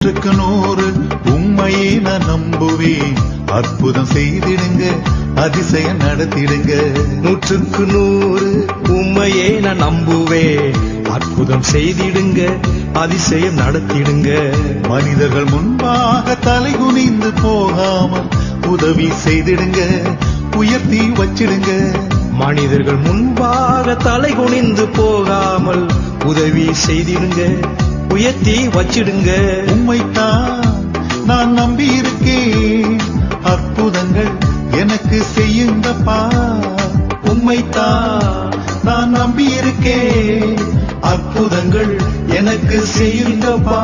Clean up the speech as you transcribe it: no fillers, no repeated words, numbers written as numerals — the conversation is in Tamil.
100க்கு 100 உண்மையே நான் நம்புவேன். அற்புதம் செய்திடுங்க, அதிசயம் நடத்திடுங்க. 100க்கு 100 உண்மையே நான் நம்புவேன். அற்புதம் செய்திடுங்க, அதிசயம் நடத்திடுங்க. மனிதர்கள் முன்பாக தலை குனிந்து போகாமல் உதவி செய்திடுங்க, உயர்த்தி வச்சிடுங்க. மனிதர்கள் முன்பாக தலை குனிந்து போகாமல் உதவி செய்திடுங்க, உயர்த்தி வச்சிடுங்க. உம்மைத்தான் நான் நம்பி இருக்கேன், அற்புதங்கள் எனக்கு செய்யுங்கப்பா. உம்மைத்தான் நான் நம்பி இருக்கேன், அற்புதங்கள் எனக்கு செய்யுங்கப்பா.